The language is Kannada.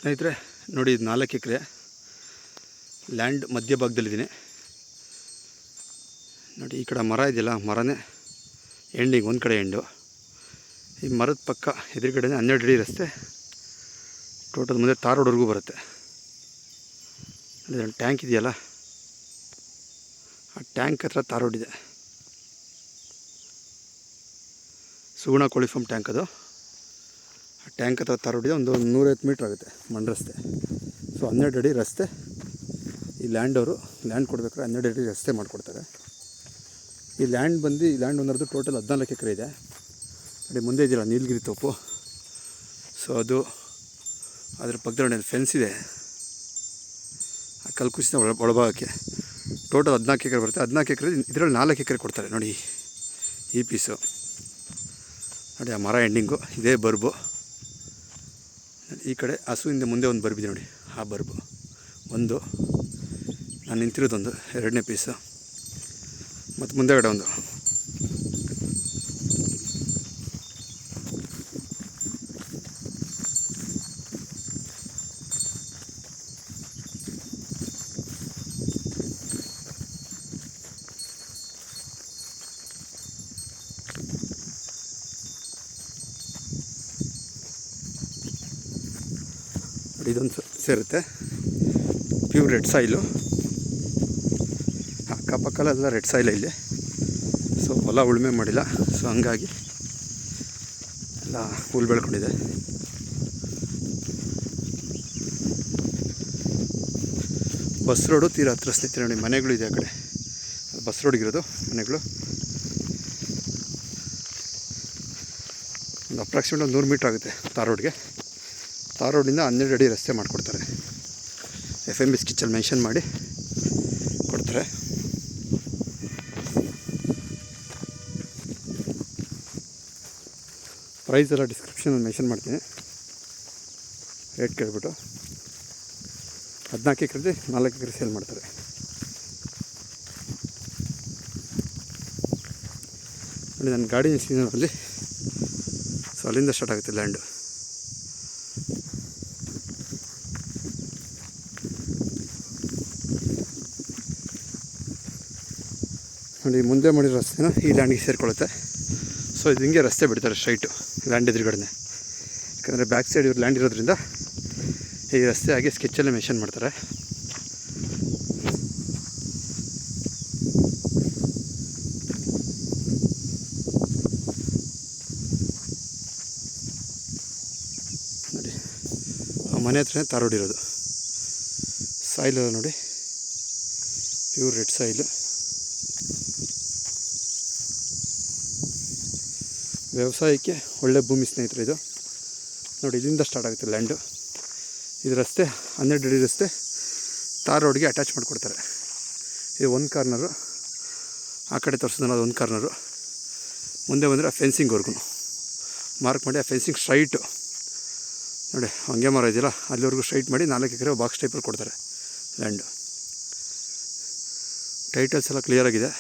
ಸ್ನೇಹಿತರೆ ನೋಡಿ, ಇದು 4 ಎಕರೆ ಲ್ಯಾಂಡ್ ಮಧ್ಯಭಾಗದಲ್ಲಿದ್ದೀನಿ ನೋಡಿ. ಈ ಕಡೆ ಮರ ಇದೆಯಲ್ಲ, ಮರನೇ ಎಂಡಿಂಗ್, ಒಂದು ಕಡೆ ಎಂಡು. ಈ ಮರದ ಪಕ್ಕ ಎದುರುಗಡೆ 12 ಅಡಿ ರಸ್ತೆ, ಟೋಟಲ್ ಮುಂದೆ ತಾರ್ ರೋಡ್ವರೆಗೂ ಬರುತ್ತೆ. ಟ್ಯಾಂಕ್ ಇದೆಯಲ್ಲ, ಆ ಟ್ಯಾಂಕ್ ಹತ್ರ ತಾರ್ ರೋಡ್ ಇದೆ. ಸುಗುಣ ಕೋಳಿ ಫಾರ್ಮ್ ಟ್ಯಾಂಕ್ ಅದು. ಆ ಟ್ಯಾಂಕ್ ಹತ್ರ ತಾರ್ ರೋಡ್ ಇದೆ. ಒಂದು 150 ಮೀಟ್ರ್ ಆಗುತ್ತೆ ಮಣ್ಣು ರಸ್ತೆ. ಸೊ 12 ಅಡಿ ರಸ್ತೆ. ಈ ಲ್ಯಾಂಡವರು ಲ್ಯಾಂಡ್ ಕೊಡಬೇಕಾದ್ರೆ 12 ಅಡಿ ರಸ್ತೆ ಮಾಡಿಕೊಡ್ತಾರೆ. ಈ ಲ್ಯಾಂಡ್ ಒಂದರದ್ದು ಟೋಟಲ್ 14 ಎಕರೆ ಇದೆ ನೋಡಿ. ಮುಂದೆ ಇದೆಯಲ್ಲ ನೀಲಗಿರಿ ತೋಪು, ಸೊ ಅದು ಅದ್ರ ಪಕ್ಕದಲ್ಲಿ ಫೆನ್ಸ್ ಇದೆ. ಆ ಕಲ್ಕುಸಿನ ಒಳಭಾಗಕ್ಕೆ ಟೋಟಲ್ 14 ಎಕರೆ ಬರುತ್ತೆ. 14 ಎಕರೆ ಇದರಲ್ಲಿ 4 ಎಕರೆ ಕೊಡ್ತಾರೆ ನೋಡಿ. ಈ ಪೀಸು ನೋಡಿ, ಆ ಮರ ಎಂಡಿಂಗು ಇದೇ ಬರ್ಬು. ಈ ಕಡೆ ಹಸುವಿಂದ ಮುಂದೆ ಒಂದು ಬರ್ಬಿದೆ ನೋಡಿ, ಆ ಬರ್ಬು ಒಂದು. ನಾನು ನಿಂತಿರೋದೊಂದು 2ನೇ ಪೀಸು, ಮತ್ತು ಮುಂದೆಗಡೆ ಒಂದು. ಇದೊಂದು ಸೇರುತ್ತೆ ಪ್ಯೂರ್ ರೆಡ್ ಸಾಯಿಲು. ಅಕ್ಕಪಕ್ಕಲೆಲ್ಲ ರೆಡ್ ಸಾಯಿಲ್ ಇಲ್ಲಿ. ಸೊ ಹೊಲ ಉಳುಮೆ ಮಾಡಿಲ್ಲ, ಸೊ ಹಂಗಾಗಿ ಎಲ್ಲ ಹುಲ್ ಬೆಳ್ಕೊಂಡಿದೆ. ಬಸ್ ರೋಡು ತೀರಾ ಹತ್ರ ಸ್ನೇಹಿತರೆ ನೋಡಿ. ಮನೆಗಳು ಇದೆ ಆ ಕಡೆ, ಬಸ್ ರೋಡ್ಗಿರೋದು ಮನೆಗಳು. ಒಂದು ಅಪ್ರಾಕ್ಸಿಮೇಟ್ ಒಂದು 100 ಮೀಟ್ರ್ ಆಗುತ್ತೆ ತಾರ್ ರೋಡ್ಗೆ. ತಾರ್ ರೋಡಿಂದ 12 ಅಡಿ ರಸ್ತೆ ಮಾಡಿಕೊಡ್ತಾರೆ. FMB ಸ್ಕೆಚಲ್ಲಿ ಮೆನ್ಷನ್ ಮಾಡಿ ಕೊಡ್ತಾರೆ. ಪ್ರೈಸ್ ಎಲ್ಲ ಡಿಸ್ಕ್ರಿಪ್ಷನಲ್ಲಿ ಮೆನ್ಷನ್ ಮಾಡ್ತೀನಿ, ರೇಟ್ ಕೇಳಿಬಿಟ್ಟು. 14 ಎಕರೆದು 4 ಎಕರೆ ಸೇಲ್ ಮಾಡ್ತಾರೆ. ನೋಡಿ, ನನ್ನ ಗಾಡಿ ನಿಲ್ಸಿದ್ದೀನಿ, ಸೊ ಅಲ್ಲಿಂದ ಸ್ಟಾರ್ಟ್ ಆಗುತ್ತೆ ಲ್ಯಾಂಡು. ನೋಡಿ, ಮುಂದೆ ಮಾಡಿರೋ ರಸ್ತೆನ ಈ ಲ್ಯಾಂಡಿಗೆ ಸೇರಿಕೊಳ್ಳುತ್ತೆ. ಸೊ ಇದು ಹಿಂಗೆ ರಸ್ತೆ ಬಿಡ್ತಾರೆ ಸ್ಟ್ರೈಟು ಲ್ಯಾಂಡ್ ಎದುರುಗಡೆ. ಯಾಕಂದರೆ ಬ್ಯಾಕ್ ಸೈಡ್ ಇವ್ರು ಲ್ಯಾಂಡ್ ಇರೋದ್ರಿಂದ ಈ ರಸ್ತೆ ಹಾಗೆ ಸ್ಕೆಚ್ಚಲ್ಲೇ ಮೆನ್ಷನ್ ಮಾಡ್ತಾರೆ. ನೋಡಿ, ಆ ಮನೆ ಹತ್ರನೇ ತಾರ್ ರೋಡ್ ಇರೋದು. ಸಾಯಿಲ್ ನೋಡಿ, ಪ್ಯೂರ್ ರೆಡ್ ಸಾಯಿಲು. ವ್ಯವಸಾಯಕ್ಕೆ ಒಳ್ಳೆ ಭೂಮಿ ಸ್ನೇಹಿತರೆ ಇದು. ನೋಡಿ, ಇಲ್ಲಿಂದ ಸ್ಟಾರ್ಟ್ ಆಗುತ್ತೆ ಲ್ಯಾಂಡು. ಇದು ರಸ್ತೆ 12 ಅಡಿ ರಸ್ತೆ ತಾರ್ ರೋಡ್ಗೆ ಅಟ್ಯಾಚ್ ಮಾಡಿಕೊಡ್ತಾರೆ. ಇದು ಒಂದು ಕಾರ್ನರು, ಆ ಕಡೆ ತೋರಿಸಿದ್ನಲ್ಲ ಅದು ಒಂದು ಕಾರ್ನರು. ಮುಂದೆ ಬಂದರೆ ಆ ಫೆನ್ಸಿಂಗ್ವರೆಗೂ ಮಾರ್ಕ್ ಮಾಡಿ, ಆ ಫೆನ್ಸಿಂಗ್ ಸ್ಟ್ರೈಟು ನೋಡಿ, ಹಂಗೆ ಮರ ಇದೆಯಲ್ಲ ಅಲ್ಲಿವರೆಗೂ ಸ್ಟ್ರೈಟ್ ಮಾಡಿ 4 ಎಕರೆ ಬಾಕ್ಸ್ ಟೈಪಲ್ಲಿ ಕೊಡ್ತಾರೆ ಲ್ಯಾಂಡು. ಟೈಟಲ್ಸ್ ಎಲ್ಲ ಕ್ಲಿಯರಾಗಿದೆ.